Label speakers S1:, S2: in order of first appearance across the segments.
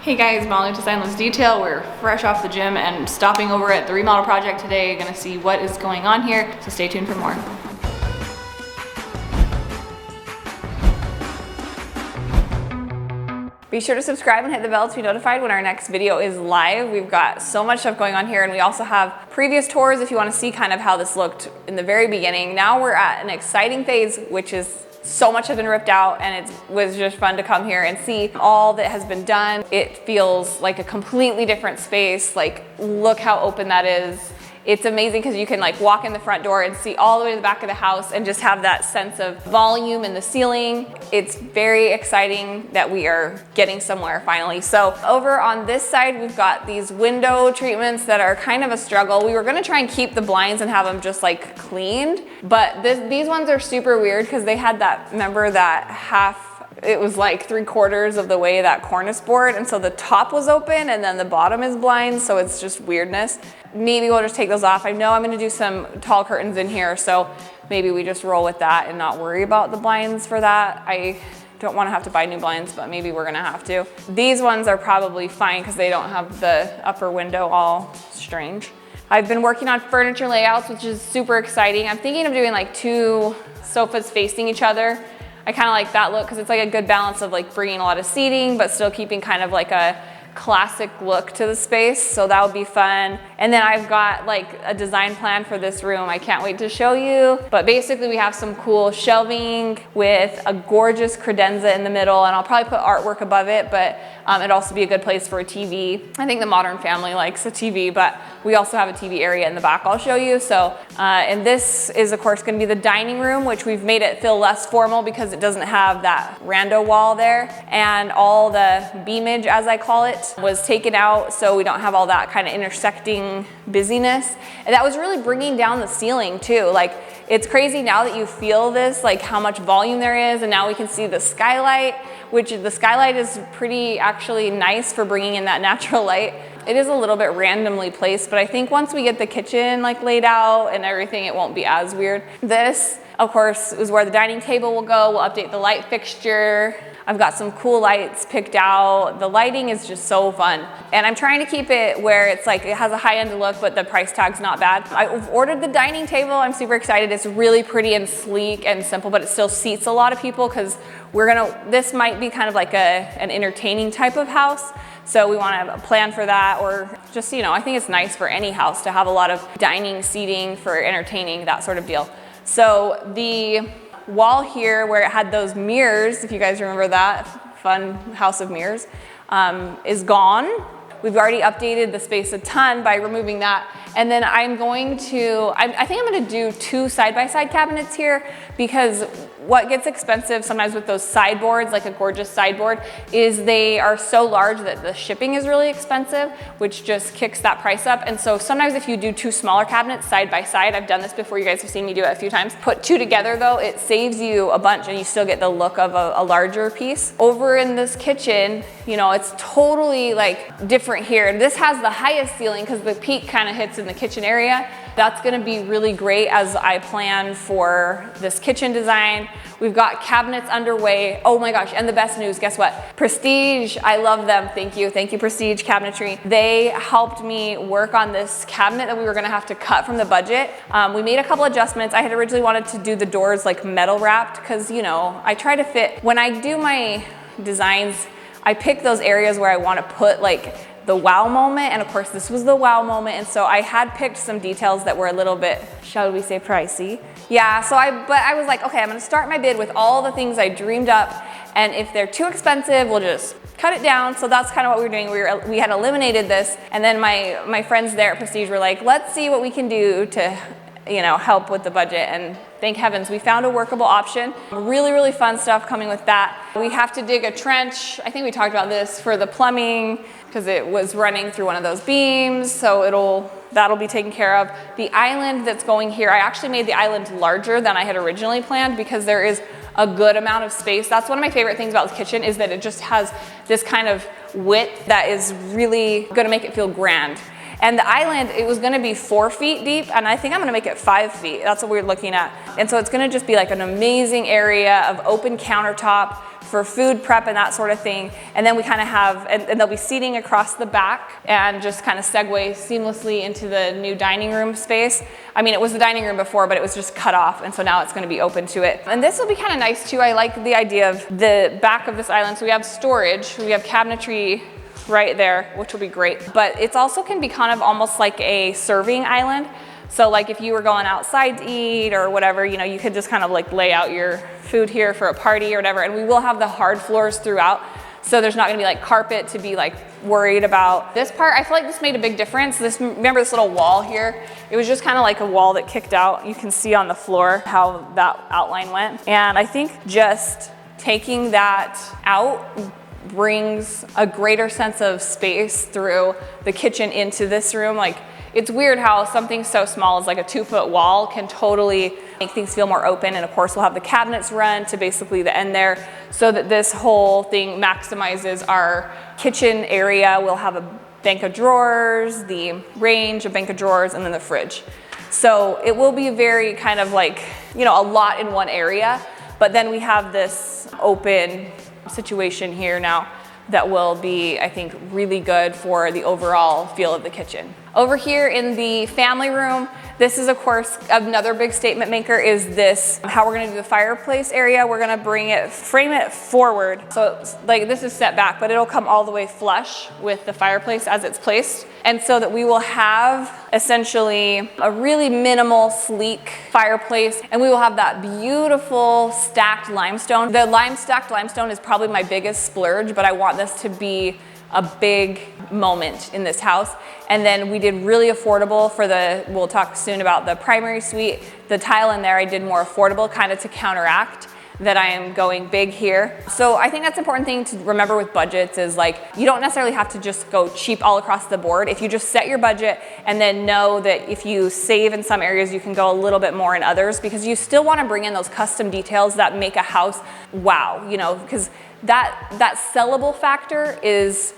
S1: Hey guys, Molly Designless Detail. We're fresh off the gym and stopping over at the remodel project today. Gonna see what is going on here, so stay tuned for more. Be sure to subscribe and hit the bell to be notified when our next video is live. We've got so much stuff going on here, and we also have previous tours if you want to see kind of how this looked in the very beginning. Now we're at an exciting phase, which is so much has been ripped out, and it was just fun to come here and see all that has been done. It feels like a completely different space. Like, look how open that is. It's amazing because you can like walk in the front door and see all the way to the back of the house and just have that sense of volume in the ceiling. It's very exciting that we are getting somewhere finally. So over on this side, we've got these window treatments that are kind of a struggle. We were gonna try and keep the blinds and have them just like cleaned, but these ones are super weird because they had that, remember that it was like 3/4 of the way that cornice board, and so the top was open and then the bottom is blind, so it's just weirdness. Maybe we'll just take those off. I know I'm gonna do some tall curtains in here, so maybe we just roll with that and not worry about the blinds for that. I don't wanna have to buy new blinds, but maybe we're gonna have to. These ones are probably fine because they don't have the upper window all strange. I've been working on furniture layouts, which is super exciting. I'm thinking of doing like 2 sofas facing each other. I kind of like that look because it's like a good balance of like bringing a lot of seating, but still keeping kind of like a classic look to the space, so that would be fun. And then I've got like a design plan for this room I can't wait to show you. But basically we have some cool shelving with a gorgeous credenza in the middle, and I'll probably put artwork above it, but it'd also be a good place for a TV. I think the modern family likes a TV, but we also have a TV area in the back I'll show you. So, and this is of course gonna be the dining room, which we've made it feel less formal because it doesn't have that rando wall there. And all the beamage, as I call it, was taken out, so we don't have all that kind of intersecting busyness. And that was really bringing down the ceiling too. Like, it's crazy now that you feel this, like how much volume there is, and now we can see the skylight, which the skylight is pretty actually nice for bringing in that natural light. It is a little bit randomly placed, but I think once we get the kitchen like laid out and everything, it won't be as weird. This, of course, is where the dining table will go. We'll update the light fixture. I've got some cool lights picked out. The lighting is just so fun. And I'm trying to keep it where it's like, it has a high-end look, but the price tag's not bad. I've ordered the dining table. I'm super excited. It's really pretty and sleek and simple, but it still seats a lot of people because this might be kind of like an entertaining type of house. So we want to plan for that, or just, I think it's nice for any house to have a lot of dining seating for entertaining, that sort of deal. So the wall here where it had those mirrors, if you guys remember that fun house of mirrors, is gone. We've already updated the space a ton by removing that. And then I'm going to, I think I'm gonna do 2 side-by-side cabinets here, because what gets expensive sometimes with those sideboards, like a gorgeous sideboard, is they are so large that the shipping is really expensive, which just kicks that price up. And so sometimes if you do 2 smaller cabinets side by side, I've done this before, you guys have seen me do it a few times, put 2 together though, it saves you a bunch and you still get the look of a larger piece. Over in this kitchen, it's totally like different here. And this has the highest ceiling because the peak kind of hits in the kitchen area. That's gonna be really great as I plan for this kitchen design. We've got cabinets underway. Oh my gosh, and the best news, guess what? Prestige, I love them, thank you Prestige Cabinetry. They helped me work on this cabinet that we were gonna have to cut from the budget. We made a couple adjustments. I had originally wanted to do the doors like metal wrapped because, I try to fit, when I do my designs, I pick those areas where I wanna put like the wow moment, and of course this was the wow moment, and so I had picked some details that were a little bit, shall we say, pricey. Yeah, but I was like, okay, I'm gonna start my bid with all the things I dreamed up, and if they're too expensive, we'll just cut it down. So that's kind of what we were doing. We had eliminated this, and then my friends there at Prestige were like, let's see what we can do to help with the budget, and thank heavens we found a workable option. Really, really fun stuff coming with that. We have to dig a trench. I think we talked about this for the plumbing because it was running through one of those beams, so that'll be taken care of. The island that's going here, I actually made the island larger than I had originally planned because there is a good amount of space. That's one of my favorite things about the kitchen, is that it just has this kind of width that is really gonna make it feel grand. And the island, it was gonna be 4 feet deep, and I think I'm gonna make it 5 feet. That's what we're looking at. And so it's gonna just be like an amazing area of open countertop, for food prep and that sort of thing. And then we kind of have, and there'll be seating across the back and just kind of segue seamlessly into the new dining room space. I mean, it was the dining room before, but it was just cut off, and so now it's going to be open to it. And this will be kind of nice too. I like the idea of the back of this island. So we have storage, we have cabinetry right there, which will be great. But it also can be kind of almost like a serving island. So like if you were going outside to eat or whatever, you know, you could just kind of like lay out your food here for a party or whatever. And we will have the hard floors throughout. So there's not gonna be like carpet to be like worried about. This part, I feel like this made a big difference. Remember this little wall here? It was just kind of like a wall that kicked out. You can see on the floor how that outline went. And I think just taking that out brings a greater sense of space through the kitchen into this room. Like, it's weird how something so small as like a 2-foot wall can totally make things feel more open. And of course, we'll have the cabinets run to basically the end there so that this whole thing maximizes our kitchen area. We'll have a bank of drawers, the range, a bank of drawers, and then the fridge. So it will be very kind of like, you know, a lot in one area, but then we have this open situation here now that will be, I think, really good for the overall feel of the kitchen. Over here in the family room, this is of course another big statement maker is this, how we're gonna do the fireplace area. We're gonna frame it forward. So it's like this is set back, but it'll come all the way flush with the fireplace as it's placed. And so that we will have essentially a really minimal, sleek fireplace, and we will have that beautiful stacked limestone. The stacked limestone is probably my biggest splurge, but I want this to be a big moment in this house. And then we did really affordable for we'll talk soon about the primary suite. The tile in there I did more affordable kind of to counteract that I am going big here. So I think that's an important thing to remember with budgets is like, you don't necessarily have to just go cheap all across the board. If you just set your budget and then know that if you save in some areas, you can go a little bit more in others, because you still want to bring in those custom details that make a house wow, you know, because that sellable factor is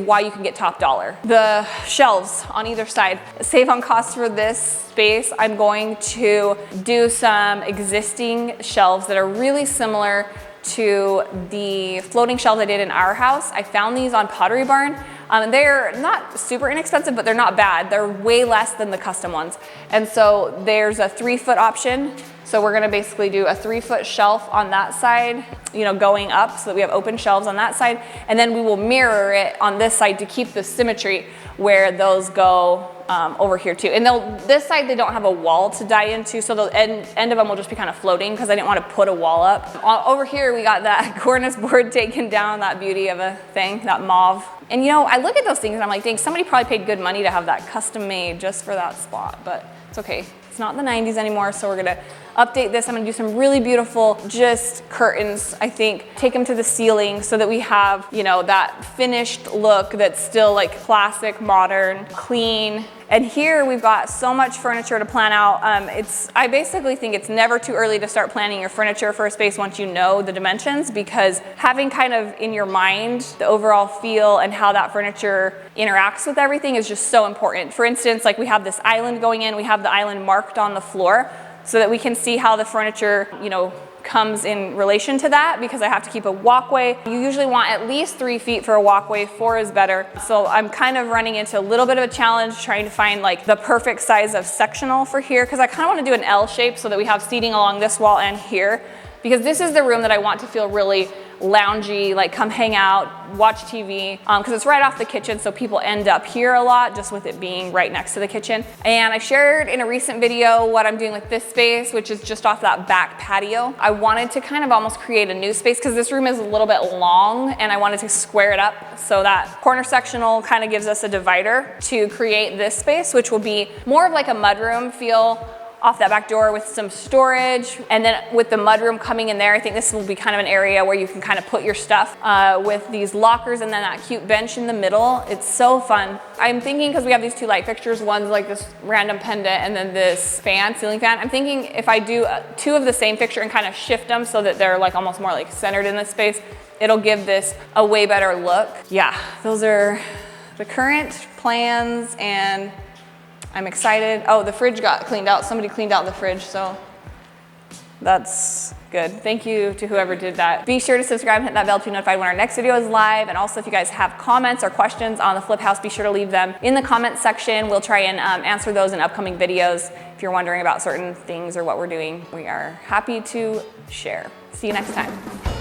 S1: why you can get top dollar. The shelves on either side, save on cost for this space. I'm going to do some existing shelves that are really similar to the floating shelves I did in our house. I found these on Pottery Barn. They're not super inexpensive, but they're not bad. They're way less than the custom ones. And so there's a 3-foot option. So we're gonna basically do a 3-foot shelf on that side, you know, going up so that we have open shelves on that side. And then we will mirror it on this side to keep the symmetry where those go over here too. And this side, they don't have a wall to die into, so the end of them will just be kind of floating because I didn't want to put a wall up. Over here, we got that cornice board taken down, that beauty of a thing, that mauve. And you know, I look at those things and I'm like, dang, somebody probably paid good money to have that custom made just for that spot, but it's okay. It's not the 90s anymore, so we're gonna update this. I'm gonna do some really beautiful just curtains, I think. Take them to the ceiling so that we have, you know, that finished look that's still like classic, modern, clean. And here we've got so much furniture to plan out. I basically think it's never too early to start planning your furniture for a space once you know the dimensions, because having kind of in your mind the overall feel and how that furniture interacts with everything is just so important. For instance, like we have this island going in, we have the island marked on the floor so that we can see how the furniture, you know, comes in relation to that, because I have to keep a walkway. You usually want at least 3 feet for a walkway, 4 is better. So I'm kind of running into a little bit of a challenge trying to find like the perfect size of sectional for here, because I kind of want to do an L shape so that we have seating along this wall and here, because this is the room that I want to feel really loungy, like come hang out, watch TV, because it's right off the kitchen, so people end up here a lot just with it being right next to the kitchen. And I shared in a recent video what I'm doing with this space, which is just off that back patio. I wanted to kind of almost create a new space because this room is a little bit long and I wanted to square it up so that corner sectional kind of gives us a divider to create this space, which will be more of like a mudroom feel off that back door with some storage. And then with the mudroom coming in there, I think this will be kind of an area where you can kind of put your stuff with these lockers and then that cute bench in the middle. It's so fun. I'm thinking, because we have these 2 light fixtures, one's like this random pendant and then this fan, ceiling fan. I'm thinking if I do 2 of the same fixture and kind of shift them so that they're like almost more like centered in this space, it'll give this a way better look. Yeah, those are the current plans, and I'm excited. Oh, the fridge got cleaned out. Somebody cleaned out the fridge, so That's good. Thank you to whoever did that. Be sure to subscribe and hit that bell to be notified when our next video is live. And also, if you guys have comments or questions on the flip house, be sure to leave them in the comment section. We'll try and answer those in upcoming videos. If you're wondering about certain things or what we're doing, we are happy to share. See you next time.